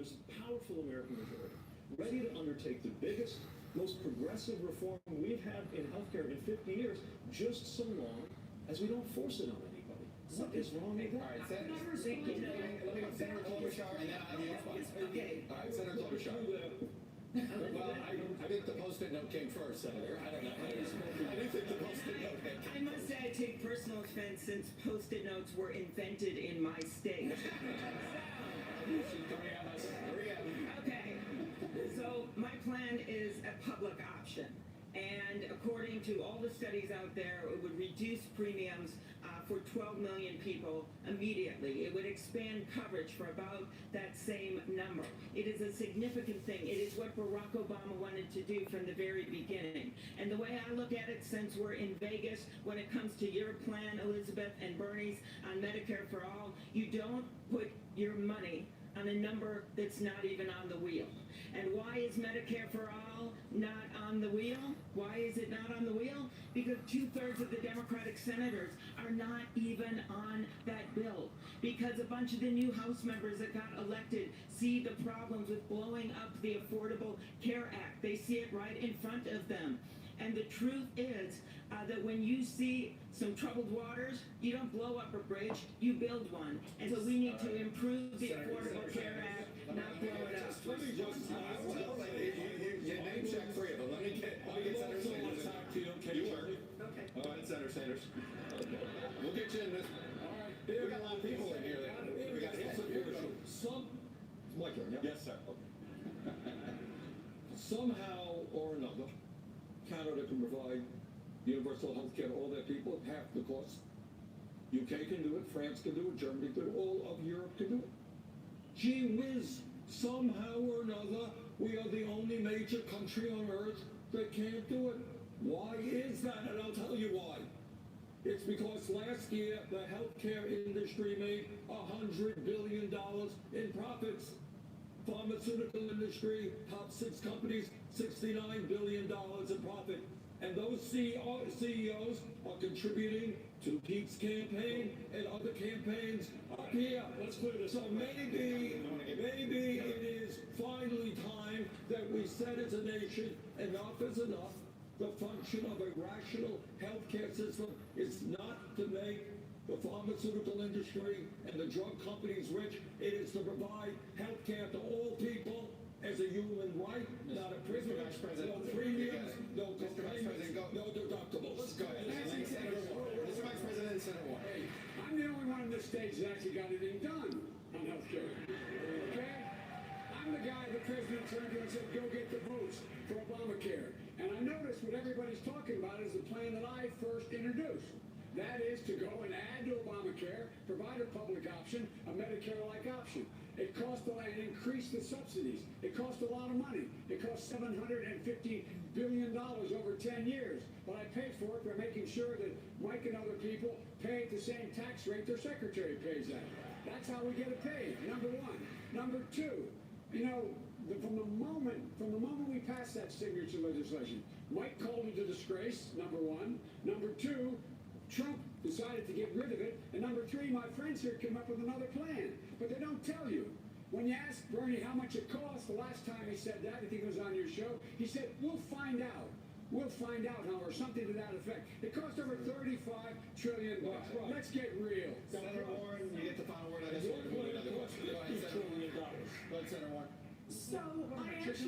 there's a powerful American majority ready to undertake the biggest, most progressive reform we've had in healthcare in 50 years, just so long as we don't force it on anybody. What is wrong with that? All right, Senator, let me go Senator Klobuchar, and then I'll respond. Okay. All right, Senator Klobuchar. Well, I think the Post-it note came first, Senator. I don't know. I do think the Post-it note came first. I must say I take personal offense since Post-it notes were invented in my state. Okay, so my plan is a public option. And according to all the studies out there, it would reduce premiums for 12 million people immediately. It would expand coverage for about that same number. It is a significant thing. It is what Barack Obama wanted to do from the very beginning. And the way I look at it, since we're in Vegas, when it comes to your plan, Elizabeth and Bernie's, on Medicare for All, you don't put your money on a number that's not even on the wheel. And why is Medicare for All not on the wheel? Why is it not on the wheel? Because 2/3 of the Democratic senators are not even on that bill. Because a bunch of the new House members that got elected see the problems with blowing up the Affordable Care Act. They see it right in front of them. And the truth is that when you see some troubled waters, you don't blow up a bridge, you build one. And so we need to improve the Affordable Care Act, not blow it up. Let me just, you name check three of them. Let me get Senator Sanders. You work. Okay. All right, Senator Sanders. We'll get you in this. All right. We got a lot of people in here. We got Some, my turn, yeah? Yes, sir. Somehow or another, Canada can provide universal health care to all their people at half the cost. UK can do it, France can do it, Germany can do it, all of Europe can do it. Gee whiz, somehow or another, we are the only major country on earth that can't do it. Why is that? And I'll tell you why. It's because last year the healthcare industry made $100 billion in profits. Pharmaceutical industry, top 6 companies, $69 billion in profit. And those CEOs are contributing to Pete's campaign and other campaigns up here. Let's clear this So up. maybe it is finally time that we said as a nation, enough is enough. The function of a rational healthcare system is not to make the pharmaceutical industry and the drug companies rich. It is to provide health care to all people as a human right, not a privilege. No premiums, no co-payments, no deductibles. Let's go ahead. Mr. Vice President, Senator Warren. Hey, I'm the only one on this stage that actually got anything done on health care. Okay? I'm the guy the president turned to and said, go get the votes for Obamacare. And I noticed what everybody's talking about is the plan that I first introduced. That is to go and add to Obamacare, provide a public option, a Medicare-like option. It cost a lot, and increase the subsidies. It cost a lot of money. It cost $750 billion over 10 years. But I paid for it by making sure that Mike and other people pay at the same tax rate their secretary pays at. That's how we get it paid, number one. Number two, you know, from the moment we passed that signature legislation, Mike called it a disgrace, number one. Number two, Trump decided to get rid of it. And number three, my friends here came up with another plan. But they don't tell you. When you ask Bernie how much it cost, the last time he said that, I think it was on your show, he said, we'll find out. We'll find out how, or something to that effect. It cost over $35 trillion. Right. Let's get real. Senator Warren, you get the final word on this one. We'll do another question. Go ahead, Senator Warren. Go ahead, Senator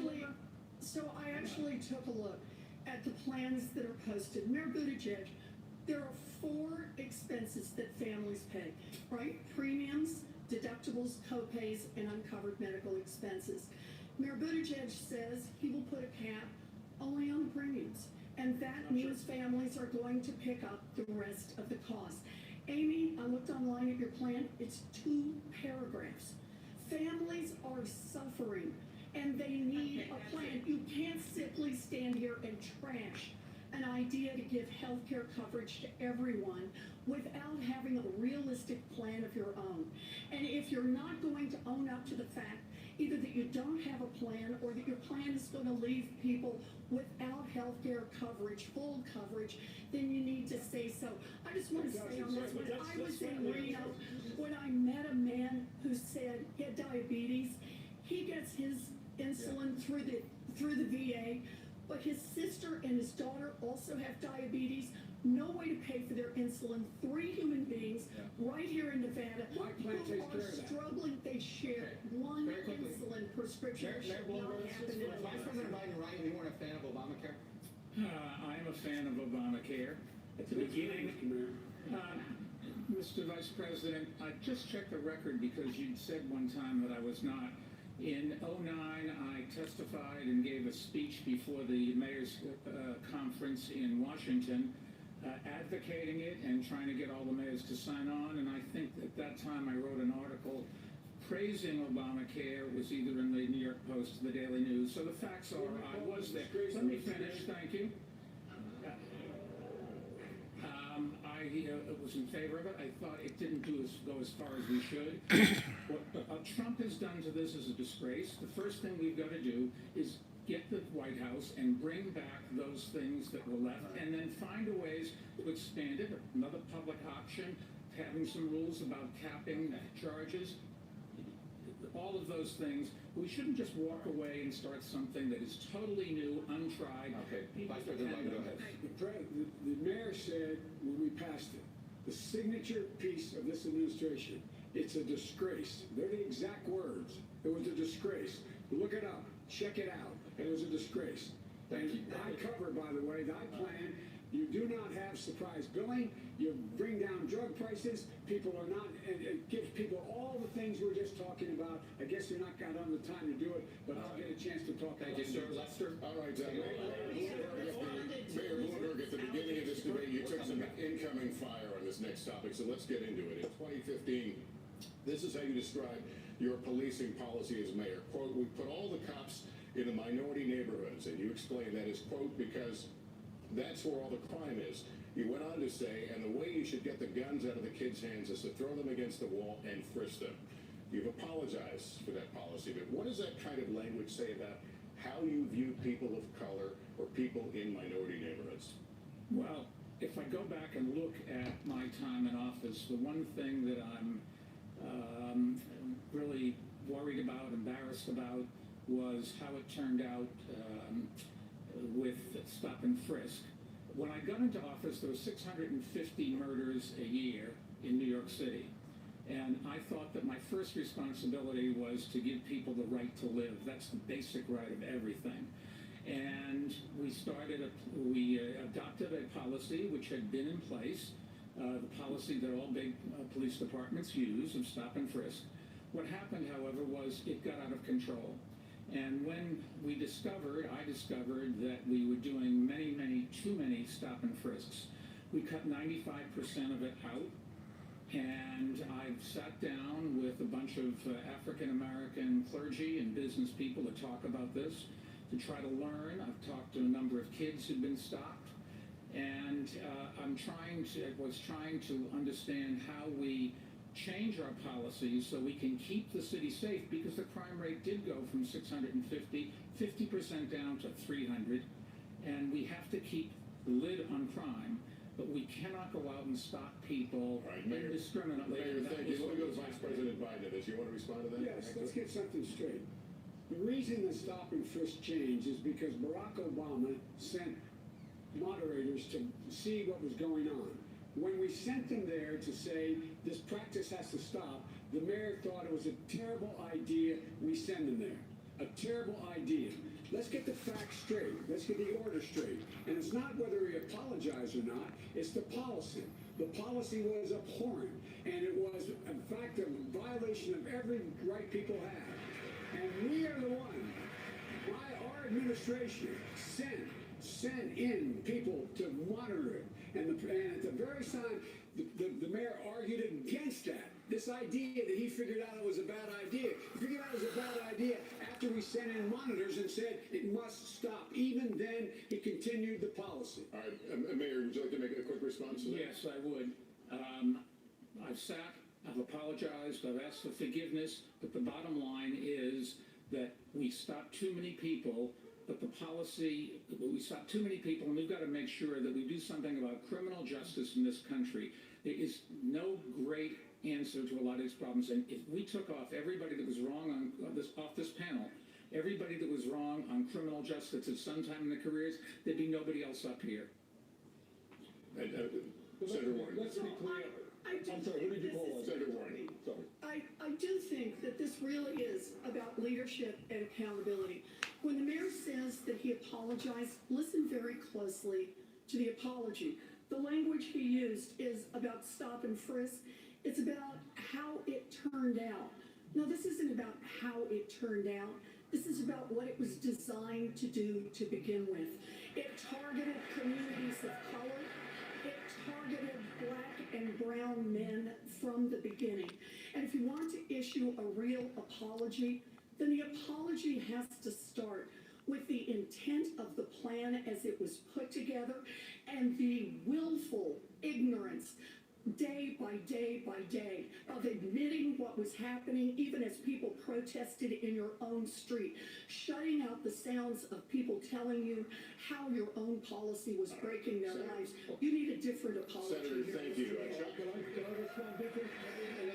Warren. So I actually took a look at the plans that are posted. Mayor Buttigieg, there are 4 expenses that families pay, right? Premiums, deductibles, copays, and uncovered medical expenses. Mayor Buttigieg says he will put a cap only on the premiums, and that means families are going to pick up the rest of the cost. Amy, I looked online at your plan. It's 2 paragraphs. Families are suffering, and they need a plan. You can't simply stand here and trash an idea to give health care coverage to everyone without having a realistic plan of your own. And if you're not going to own up to the fact either that you don't have a plan or that your plan is going to leave people without health care coverage, full coverage, then you need to say so. I just want to say on this, when I was in Reno, when I met a man who said he had diabetes, He gets his insulin through the VA, but his sister and his daughter also have diabetes. No way to pay for their insulin. 3 human beings right here in Nevada My plan who takes are care of that. struggling. They share one Very quickly. insulin prescription. It should not happen in Vice America. President Biden, Ryan, you weren't a fan of Obamacare? I am a fan of Obamacare. At the beginning, Mr. Mayor. Mr. Vice President, I just checked the record because you'd said one time that I was not. In '09, I testified and gave a speech before the mayor's conference in Washington, advocating it and trying to get all the mayors to sign on. And I think at that time I wrote an article praising Obamacare. It was either in the New York Post or the Daily News. So the facts are I was there. Let me finish. Thank you. I was in favor of it. I thought it didn't go as far as we should. What Trump has done to this is a disgrace. The first thing we've got to do is get the White House and bring back those things that were left, and then find a ways to expand it. Another public option, having some rules about capping charges. All of those things. We shouldn't just walk away and start something that is totally new, untried. Okay, People Vice President Biden, go ahead. The mayor said when we passed it, the signature piece of this administration, it's a disgrace. They're the exact words. It was a disgrace. Look it up. Check it out. It was a disgrace. Thank you. I cover, by the way, that plan. You do not have surprise billing. You bring down drug prices. People are not, and it gives people all the things we were just talking about. I guess you're not got on the time to do it, but I'll get a chance to talk Thank about you, it. sir. Lester? All right, Mayor Bloomberg, at the beginning of this debate, you took some incoming fire on this next topic, so let's get into it. In 2015, this is how you describe your policing policy as mayor. Quote, we put all the cops in the minority neighborhoods, and you explain that as, quote, because that's where all the crime is. You went on to say, and the way you should get the guns out of the kids' hands is to throw them against the wall and frisk them. You've apologized for that policy, but what does that kind of language say about how you view people of color or people in minority neighborhoods? Well, if I go back and look at my time in office, the one thing that I'm really worried about, embarrassed about, was how it turned out with stop and frisk. When I got into office, there were 650 murders a year in New York City. And I thought that my first responsibility was to give people the right to live. That's the basic right of everything. And we adopted a policy which had been in place, the policy that all big police departments use of stop and frisk. What happened, however, was it got out of control. And when I discovered that we were doing too many stop and frisks. We cut 95% of it out. And I've sat down with a bunch of African-American clergy and business people to talk about this, to try to learn. I've talked to a number of kids who've been stopped. And I was trying to understand how we change our policies so we can keep the city safe, because the crime rate did go from 650, 50% down to 300. And we have to keep the lid on crime. But we cannot go out and stop people indiscriminately. Mayor, thank you. Let me go to Vice President Biden. Does you want to respond to that? Yes, let's get something straight. The reason the stop and frisk changed is because Barack Obama sent moderators to see what was going on. When we sent them there to say this practice has to stop, the mayor thought it was a terrible idea. We send them there. A terrible idea. Let's get the facts straight. Let's get the order straight. And it's not whether he apologized or not. It's the policy. The policy was abhorrent. And it was, in fact, a violation of every right people have. And we are the one, our administration, sent in people to monitor it. And at the very time, the mayor argued against that. This idea that he figured out it was a bad idea. He figured out it was a bad idea after we sent in monitors and said it must stop. Even then, he continued the policy. All right, Mayor, would you like to make a quick response to that? Yes, I would. I've apologized, I've asked for forgiveness, but the bottom line is that we stopped too many people, but we stopped too many people, and we've got to make sure that we do something about criminal justice in this country. There is no great answer to a lot of these problems, and if we took off everybody that was wrong off this everybody that was wrong on criminal justice at some time in their careers, there'd be nobody else up here. Senator Warren. Let's be clear. I do I'm sorry, who did you call on? Senator Warren. Sorry. I do think that this really is about leadership and accountability. When the mayor says that he apologized, listen very closely to the apology. The language he used is about stop and frisk. It's about how it turned out. No, this isn't about how it turned out. This is about what it was designed to do to begin with. It targeted communities of color. It targeted black and brown men from the beginning. And if you want to issue a real apology, then the apology has to start with the intent of the plan as it was put together and the willful ignorance day by day by day of admitting what was happening, even as people protested in your own street, shutting out the sounds of people telling you how your own policy was breaking their lives. You need a different apology. Senator, here, thank you. Mr. Mayor. Can I respond, Victor?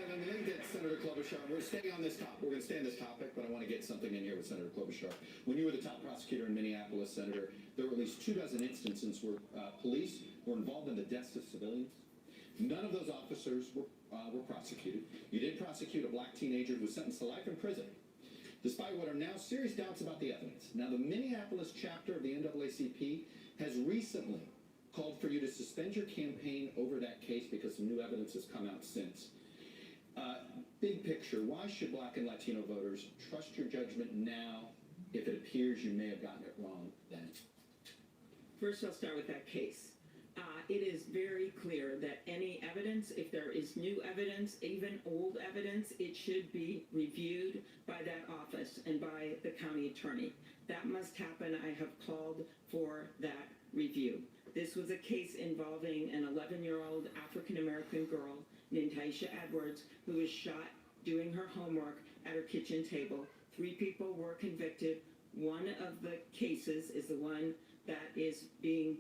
Let me get Senator Klobuchar. We're staying on this topic. We're going to stay on this topic, but I want to get something in here with Senator Klobuchar. When you were the top prosecutor in Minneapolis, Senator, there were at least 24 instances where police were involved in the deaths of civilians. None of those officers were prosecuted. You did prosecute a black teenager who was sentenced to life in prison, despite what are now serious doubts about the evidence. Now, the Minneapolis chapter of the NAACP has recently called for you to suspend your campaign over that case because some new evidence has come out since. Big picture, why should black and Latino voters trust your judgment now if it appears you may have gotten it wrong then? First, I'll start with that case. It is very clear that any evidence, if there is new evidence, even old evidence, it should be reviewed by that office and by the county attorney. That must happen. I have called for that review. This was a case involving an 11-year-old African-American girl named Taisha Edwards who was shot doing her homework at her kitchen table. 3 people were convicted. One of the cases is the one that is being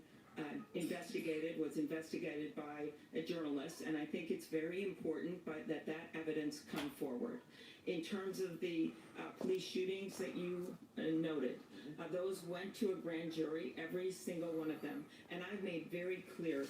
was investigated by a journalist, and I think it's very important that evidence come forward. In terms of the police shootings that you noted, those went to a grand jury, every single one of them, and I've made very clear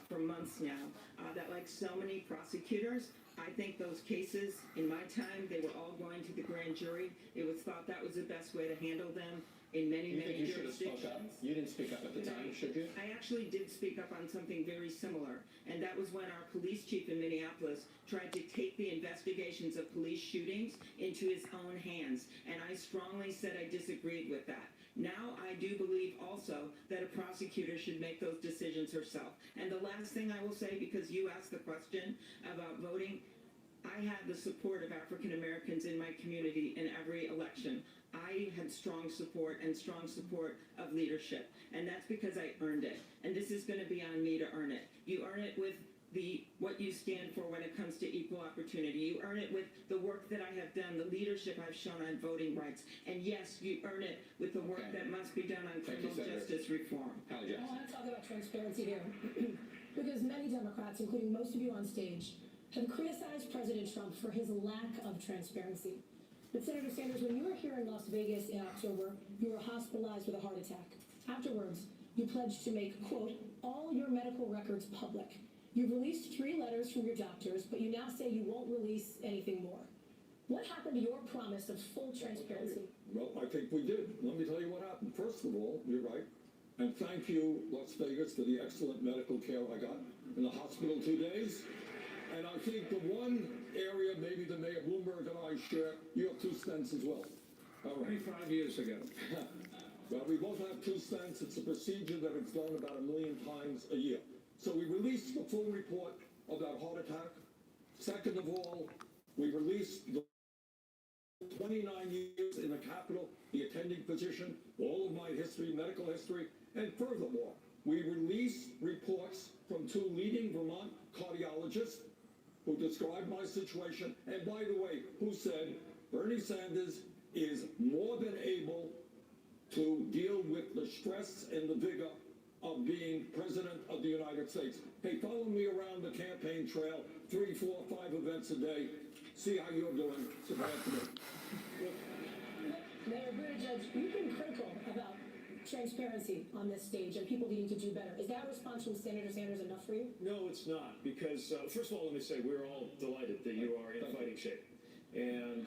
for months now that, like so many prosecutors, I think those cases, in my time, they were all going to the grand jury. It was thought that was the best way to handle them. In many jurisdictions. You didn't speak up at the time, should you? I actually did speak up on something very similar, and that was when our police chief in Minneapolis tried to take the investigations of police shootings into his own hands, and I strongly said I disagreed with that. Now I do believe also that a prosecutor should make those decisions herself. And the last thing I will say, because you asked the question about voting, I have the support of African Americans in my community in every election. I had strong support of leadership, and that's because I earned it. And this is going to be on me to earn it. You earn it with what you stand for when it comes to equal opportunity. You earn it with the work that I have done, the leadership I've shown on voting rights. And yes, you earn it with the work that must be done on criminal justice reform. I want to talk about transparency here, because many Democrats, including most of you on stage, have criticized President Trump for his lack of transparency. But Senator Sanders, when you were here in Las Vegas in October, you were hospitalized with a heart attack. Afterwards, you pledged to make, quote, all your medical records public. You've released 3 letters from your doctors, but you now say you won't release anything more. What happened to your promise of full transparency? Well, I think we did. Let me tell you what happened. First of all, you're right. And thank you, Las Vegas, for the excellent medical care I got in the hospital 2 days. And I think the one area maybe the Mayor Bloomberg and I share, you have 2 stents as well. All right. 25 years ago. Well, we both have 2 stents. It's a procedure that is done about 1 million times a year. So we released the full report of that heart attack. Second of all, we released the 29 years in the Capitol, the attending physician, all of my history, medical history, and furthermore, we released reports from 2 leading Vermont cardiologists who described my situation, and by the way, who said Bernie Sanders is more than able to deal with the stress and the vigor of being President of the United States. Hey, follow me around the campaign trail, 3, 4, 5 events a day. See how you're doing. It's about to me. Mayor Buttigieg Judge, you've been critical about transparency on this stage and people needing to do better. Is that response from Senator Sanders enough for you? No, it's not, because first of all, let me say we're all delighted that you are in fighting shape, and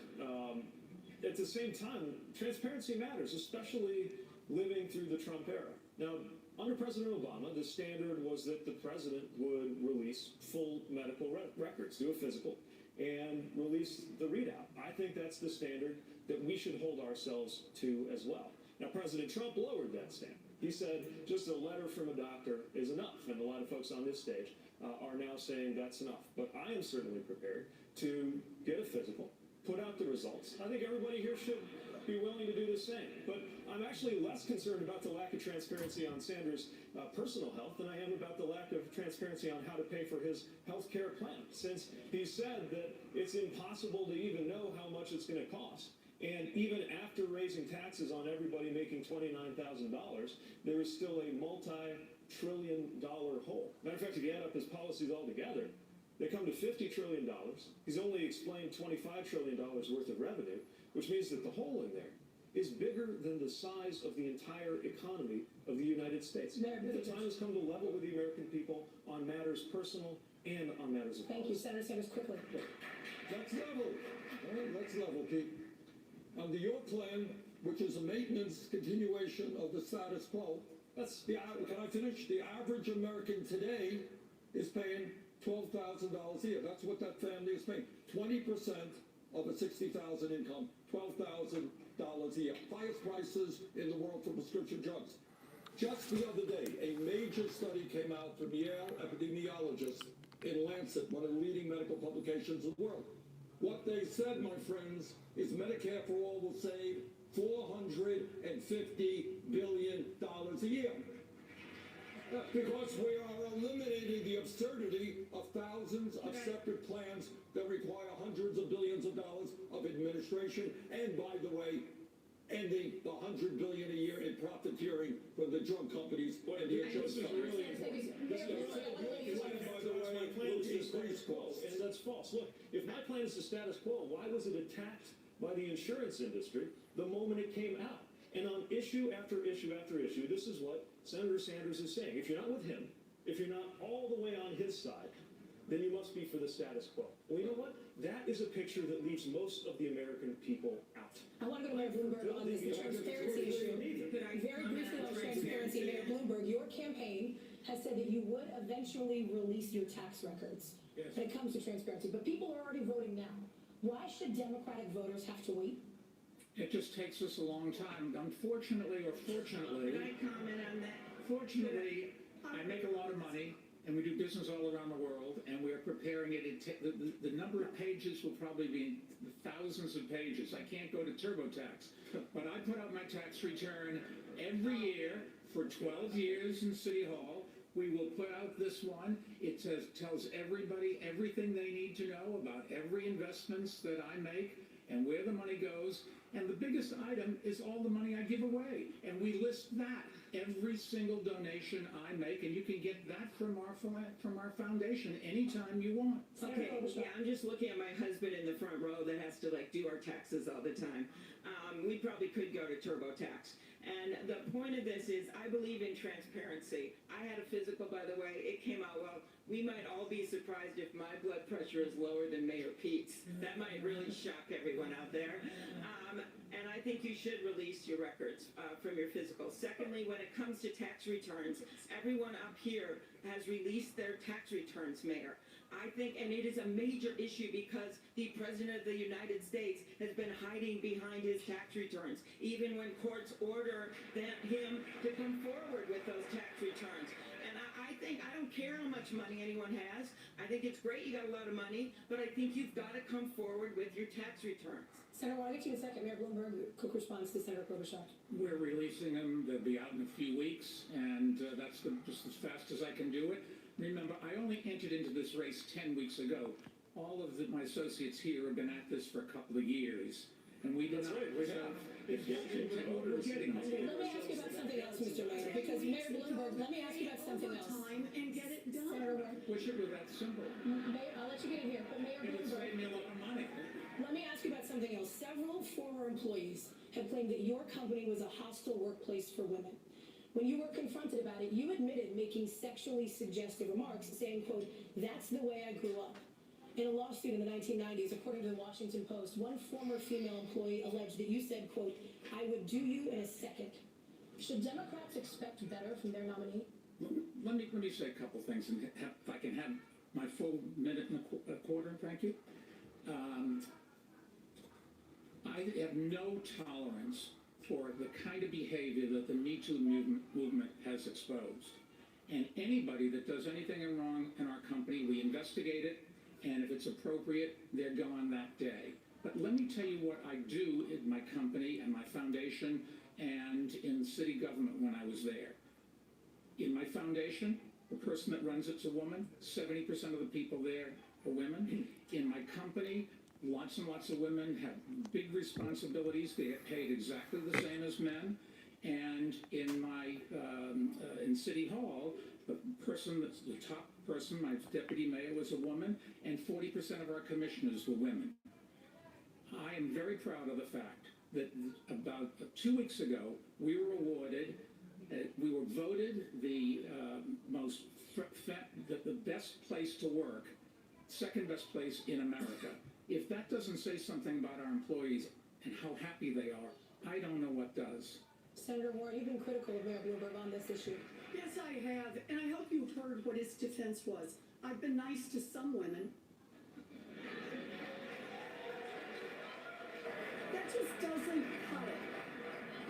at the same time, transparency matters, especially living through the Trump era. Now, under President Obama, the standard was that the president would release full medical records, do a physical, and release the readout. I think that's the standard that we should hold ourselves to as well. Now, President Trump lowered that standard. He said just a letter from a doctor is enough, and a lot of folks on this stage are now saying that's enough. But I am certainly prepared to get a physical, put out the results. I think everybody here should be willing to do the same. But I'm actually less concerned about the lack of transparency on Sanders' personal health than I am about the lack of transparency on how to pay for his health care plan, since he said that it's impossible to even know how much it's going to cost. And even after raising taxes on everybody making $29,000, there is still a multi-trillion-dollar hole. Matter of fact, if you add up his policies altogether, they come to $50 trillion. He's only explained $25 trillion worth of revenue, which means that the hole in there is bigger than the size of the entire economy of the United States. The time has come to level with the American people on matters personal and on matters of Thank you, Senator Sanders. Quickly. Let's level. All right, let's level, Pete. Under your plan, which is a maintenance continuation of the status quo, can I finish? The average American today is paying $12,000 a year. That's what that family is paying. 20% of a $60,000 income, $12,000 a year. Highest prices in the world for prescription drugs. Just the other day, a major study came out from Yale epidemiologists in Lancet, one of the leading medical publications in the world. What they said, my friends, is Medicare for All will save $450 billion a year. Because we are eliminating the absurdity of thousands of separate plans that require hundreds of billions of dollars of administration, and by the way, ending the $100 billion a year in profiteering from the drug companies and the insurance companies. And that's false. Look, if my plan is the status quo, why was it attacked by the insurance industry the moment it came out? And on issue after issue after issue, this is what Senator Sanders is saying. If you're not with him, if you're not all the way on his side, then you must be for the status quo. Well, you know what? That is a picture that leaves most of the American people out. I want to go to Mayor Bloomberg on this transparency issue. Very briefly on transparency, Mayor Bloomberg, your campaign has said that you would eventually release your tax records when it comes to transparency, but people are already voting now. Why should Democratic voters have to wait? It just takes us a long time. Unfortunately or fortunately, Can I comment on that? fortunately, I make a lot of money, and we do business all around the world, and we're preparing it. The number of pages will probably be thousands of pages. I can't go to TurboTax, but I put out my tax return every year for 12 years in City Hall. We will put out this one. It tells everybody everything they need to know about every investments that I make and where the money goes. And the biggest item is all the money I give away. And we list that, every single donation I make, and you can get that from our foundation anytime you want. Okay, yeah, I'm just looking at my husband in the front row that has to do our taxes all the time. We probably could go to TurboTax. And the point of this is, I believe in transparency. I had a physical, by the way. It came out well. We might all be surprised if my blood pressure is lower than Mayor Pete's. That might really shock everyone out there. And I think you should release your records from your physical. Secondly, when it comes to tax returns, everyone up here has released their tax returns, Mayor. I think, and it is a major issue because the President of the United States has been hiding behind his tax returns, even when courts order him to come forward with those tax returns. And I think, I don't care how much money anyone has. I think it's great you got a lot of money, but I think you've got to come forward with your tax returns. Senator, I'll get you in a second. Mayor Bloomberg, quick response to Senator Klobuchar. We're releasing them. They'll be out in a few weeks, and that's just as fast as I can do it. Remember, I only entered into this race 10 weeks ago. All of my associates here have been at this for a couple of years, and we did not. Right. We have. We're getting Let me ask you about something else, Mr. Mayor, because Mayor Bloomberg, let me ask you about something else. Time and get it done. Senator Ware, Wish it were that simple. Mayor, I'll let you get in here, but Mayor It would Bloomberg, save me a lot of money. let me ask you about something else. Several former employees have claimed that your company was a hostile workplace for women. When you were confronted about it, you admitted making sexually suggestive remarks, saying, quote, "That's the way I grew up." In a lawsuit in the 1990s, according to the Washington Post, one former female employee alleged that you said, quote, "I would do you in a second." Should Democrats expect better from their nominee? Let me say a couple things, and if I can have my full minute and a quarter, thank you. I have no tolerance for the kind of behavior that the Me Too movement has exposed. And anybody that does anything wrong in our company, we investigate it, and if it's appropriate, they're gone that day. But let me tell you what I do in my company and my foundation and in city government when I was there. In my foundation, the person that runs it's a woman. 70% of the people there are women. In my company, lots and lots of women have big responsibilities. They get paid exactly the same as men. And in my in City Hall, the person that's the top person, my deputy mayor, was a woman, and 40% of our commissioners were women. I am very proud of the fact that about 2 weeks ago, we were awarded, we were voted the the best place to work, second best place in America. If that doesn't say something about our employees and how happy they are, I don't know what does. Senator Warren, you've been critical of Mayor Bloomberg on this issue. Yes, I have, and I hope you heard what his defense was. I've been nice to some women. That just doesn't cut it.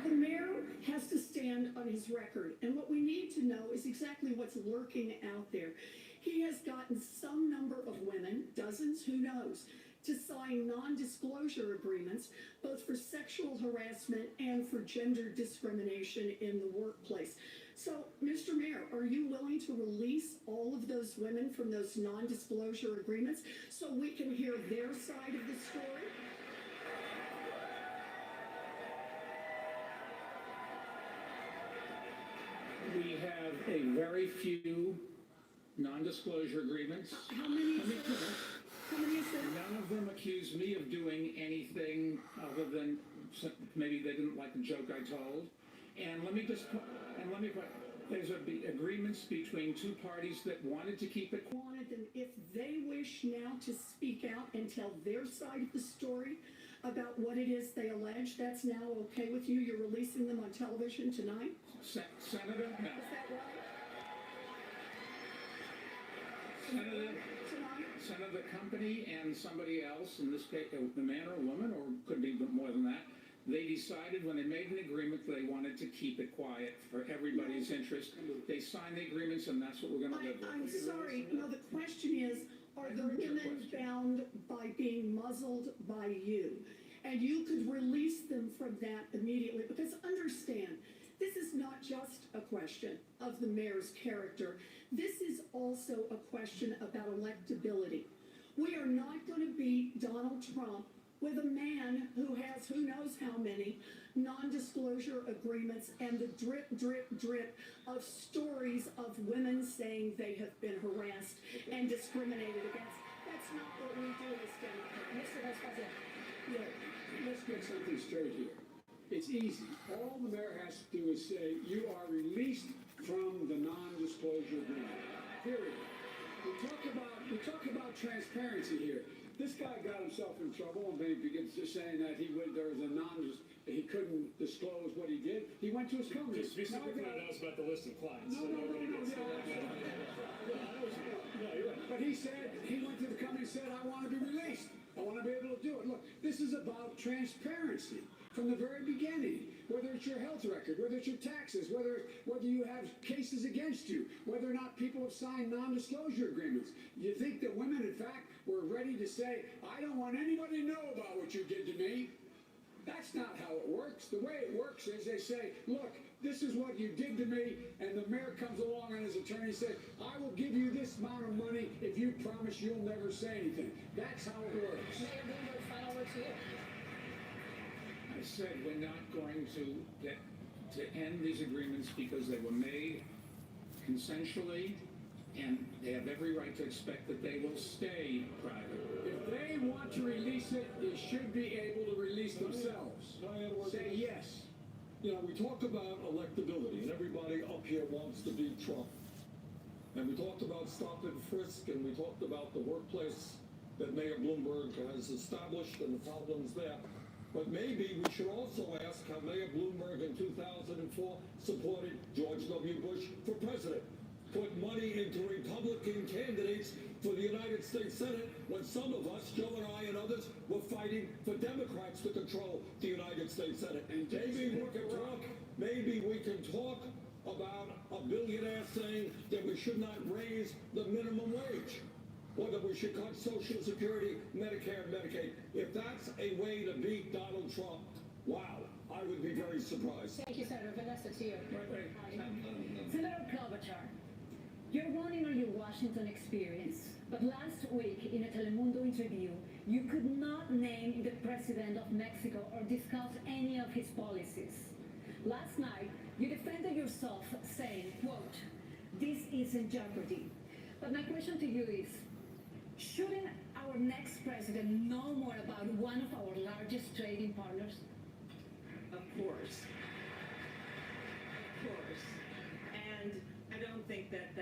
The mayor has to stand on his record, and what we need to know is exactly what's lurking out there. He has gotten some number of women, dozens, who knows, to sign non-disclosure agreements, both for sexual harassment and for gender discrimination in the workplace. So, Mr. Mayor, are you willing to release all of those women from those non-disclosure agreements so we can hear their side of the story? We have a very few non-disclosure agreements. How many is that? How many is that? None of them accuse me of doing anything other than maybe they didn't like the joke I told. And let me put, there's agreements between two parties that wanted to keep it. Wanted them, if they wish now to speak out and tell their side of the story about what it is they allege, that's now okay with you? You're releasing them on television tonight? Senator? No. Is that right? Senator, the company and somebody else, in this case, the man or woman, or could be more than that, they decided when they made an agreement they wanted to keep it quiet for everybody's interest. They signed the agreements, and that's what we're going to live with. I'm sorry. No, the question is, are the women bound by being muzzled by you? And you could release them from that immediately. Because understand, this is not just a question of the mayor's character. This is also a question about electability. We are not going to beat Donald Trump with a man who has who knows how many non-disclosure agreements and the drip, drip, drip of stories of women saying they have been harassed and discriminated against. That's not what we do as Democrats. Mr. Vice President. Yeah, let's get something straight here. It's easy. All the mayor has to do is say, you are released from the non-disclosure agreement. Period. We talk about transparency here. This guy got himself in trouble and he begins to saying that there was he couldn't disclose what he did. He went to his company. Just be super clear, that was about the list of clients. No, you're right. But he went to the company and said, I want to be released. I want to be able to do it. Look, this is about transparency from the very beginning. Whether it's your health record, whether it's your taxes, whether you have cases against you, whether or not people have signed non-disclosure agreements. You think that women, in fact, were ready to say, I don't want anybody to know about what you did to me? That's not how it works. The way it works is they say, look, this is what you did to me, and the mayor comes along and his attorney says, I will give you this amount of money if you promise you'll never say anything. That's how it works. Mayor Bloomberg, final word to you. I said we're not going to end these agreements because they were made consensually, and they have every right to expect that they will stay private. If they want to release it, they should be able to release themselves. Say You know, we talk about electability, and everybody up here wants to beat Trump. And we talked about stop and frisk, and we talked about the workplace that Mayor Bloomberg has established and the problems there. But maybe we should also ask how Mayor Bloomberg in 2004 supported George W. Bush for president, put money into Republican candidates for the United States Senate when some of us, Joe and I and others, were fighting for Democrats to control the United States Senate. And maybe we can talk about a billionaire saying that we should not raise the minimum wage, or that we should cut Social Security, Medicare, and Medicaid. If that's a way to beat Donald Trump, wow, I would be very surprised. Thank you, Senator. Vanessa, to you. Senator Klobuchar, you're running on your Washington experience, but last week in a Telemundo interview, you could not name the president of Mexico or discuss any of his policies. Last night, you defended yourself saying, quote, "This is in jeopardy." But my question to you is, shouldn't our next president know more about one of our largest trading partners? Of course. Of course. And I don't think that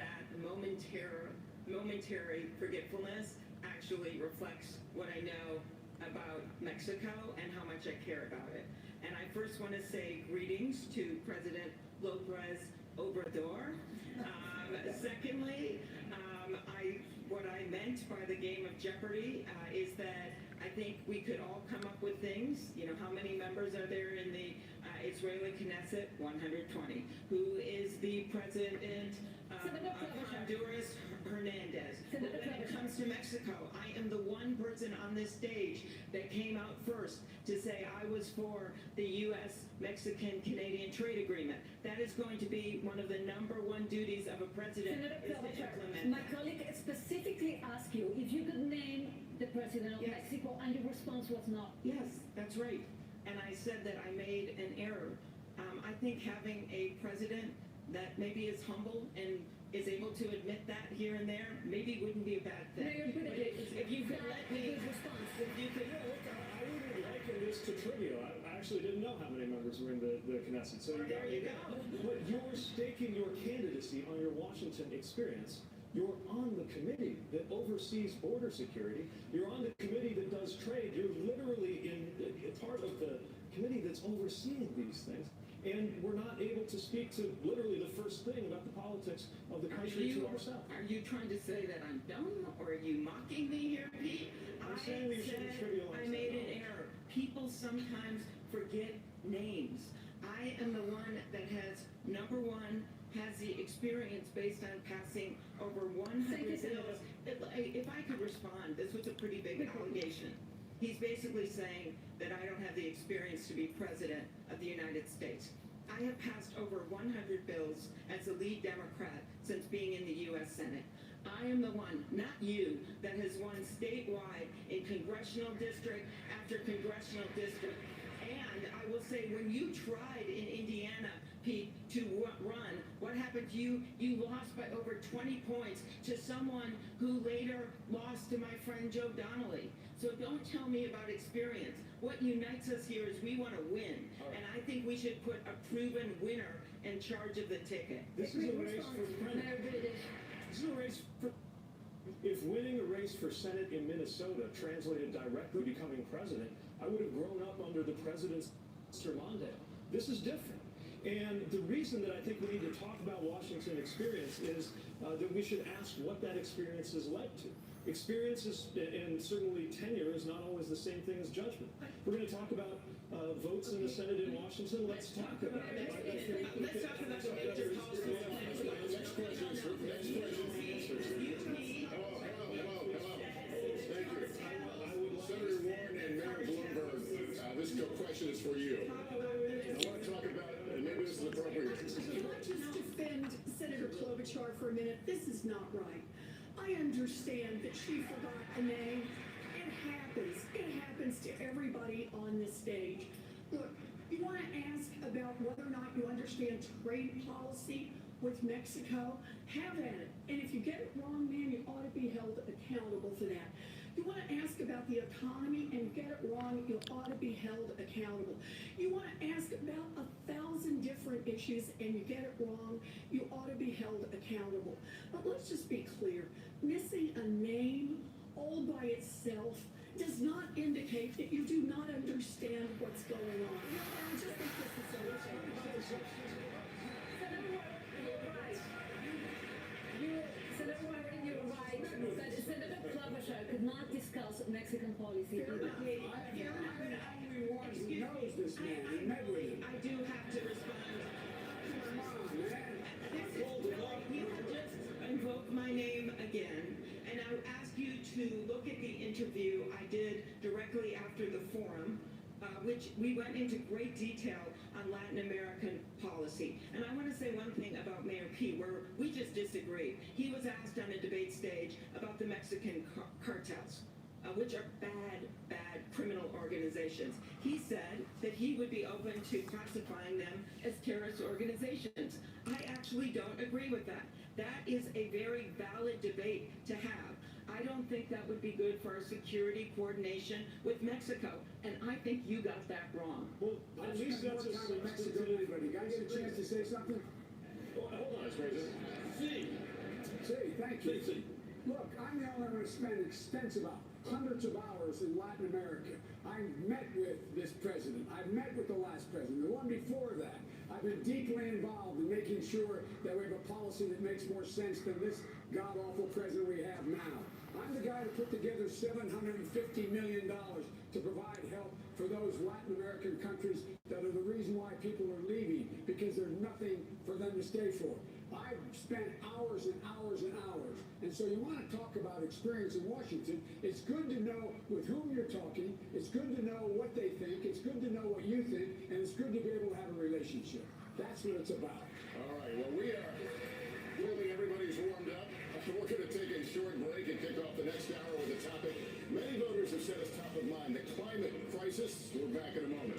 momentary forgetfulness actually reflects what I know about Mexico and how much I care about it. And I first want to say greetings to President López Obrador. Secondly, what I meant by the game of Jeopardy is that I think we could all come up with things. You know, how many members are there in the Israeli Knesset? 120. Who is the president of Honduras? Hernandez. But when it comes to Mexico, I am the one person on this stage that came out first to say I was for the U.S. Mexican-Canadian trade agreement. That is going to be one of the #1 duties of a president. Senator Klobuchar, my colleague specifically asked you if you could name the president of Mexico, and your response was no. Yes, that's right. And I said that I made an error. I think having a president that maybe is humble and is able to admit that here and there, maybe wouldn't be a bad thing. But if you could let me, if you could. I wouldn't liken this to trivia. I actually didn't know how many members were in the Knesset. So there you go. But you're staking your candidacy on your Washington experience. You're on the committee that oversees border security. You're on the committee that does trade. You're literally in part of the committee that's overseeing these things. And we're not able to speak to literally the first thing about the politics of the country to ourselves. Are you trying to say that I'm dumb, or are you mocking me here, Pete? I'm saying we shouldn't trivialize I made an error. People sometimes forget names. I am the one that has, #1, has the experience based on passing over 100 bills. If I could respond, this was a pretty big allegation. He's basically saying that I don't have the experience to be president of the United States. I have passed over 100 bills as the lead Democrat since being in the U.S. Senate. I am the one, not you, that has won statewide in congressional district after congressional district. And I will say, when you tried in Indiana, Pete, to run, what happened to you? You lost by over 20 points to someone who later lost to my friend Joe Donnelly. So don't tell me about experience. What unites us here is we want to win. And I think we should put a proven winner in charge of the ticket. This is a race for president. This is a race for... If winning a race for Senate in Minnesota translated directly becoming president, I would have grown up under the president's Mr. Mondale. This is different. And the reason that I think we need to talk about Washington experience is that we should ask what that experience has led to. Experiences and certainly tenure is not always the same thing as judgment. We're going to talk about votes in the Senate in Washington. Let's talk about it. Let's talk about the major Next question is for next question. Senator Warren and Mayor Bloomberg, this question is for you. I want to talk about, and maybe this is appropriate. Can I just defend Senator Klobuchar for a minute? This is not right. I understand that she forgot the name. It happens. It happens to everybody on this stage. Look, you want to ask about whether or not you understand trade policy with Mexico? Have at it. And if you get it wrong, man, you ought to be held accountable for that. You want to ask about the economy and get it wrong, you ought to be held accountable. You want to ask about 1,000 different issues and you get it wrong, you ought to be held accountable. But let's just be clear, missing a name all by itself does not indicate that you do not understand what's going on. I just think this is so Senator Warren, you're right that Senator Klobuchar could not discuss Mexican policy. I'm the only one who knows this man and met with him. I do have to respond. Come on, man. You have just invoked my name again, and I would ask you to look at the interview I did directly after the forum, which we went into great detail on Latin American policy. And I want to say one thing about Mayor P, where we just disagreed. He was asked on a debate stage about the Mexican cartels, which are bad criminal organizations. He said that he would be open to classifying them as terrorist organizations. I actually don't agree with that. That is a very valid debate to have. I don't think that would be good for our security coordination with Mexico, and I think you got that wrong. Well, I at least spent that's more a time in Mexico than anybody. Can I get a chance to say something? Hold on, Mr. President. See, thank you. Look, I'm the only one who spent extensive hundreds of hours in Latin America. I met with this president. I met with the last president, the one before that. I've been deeply involved in making sure that we have a policy that makes more sense than this god-awful president we have now. I'm the guy who put together $750 million to provide help for those Latin American countries that are the reason why people are leaving, because there's nothing for them to stay for. I've spent hours and hours and hours. And so you want to talk about experience in Washington, it's good to know with whom you're talking, it's good to know what they think, it's good to know what you think, and it's good to be able to have a relationship. That's what it's about. All right, well, we are clearly everybody's warmed up. We're going to take a short break and kick off the next hour with a topic many voters have said is top of mind, the climate crisis. We're back in a moment.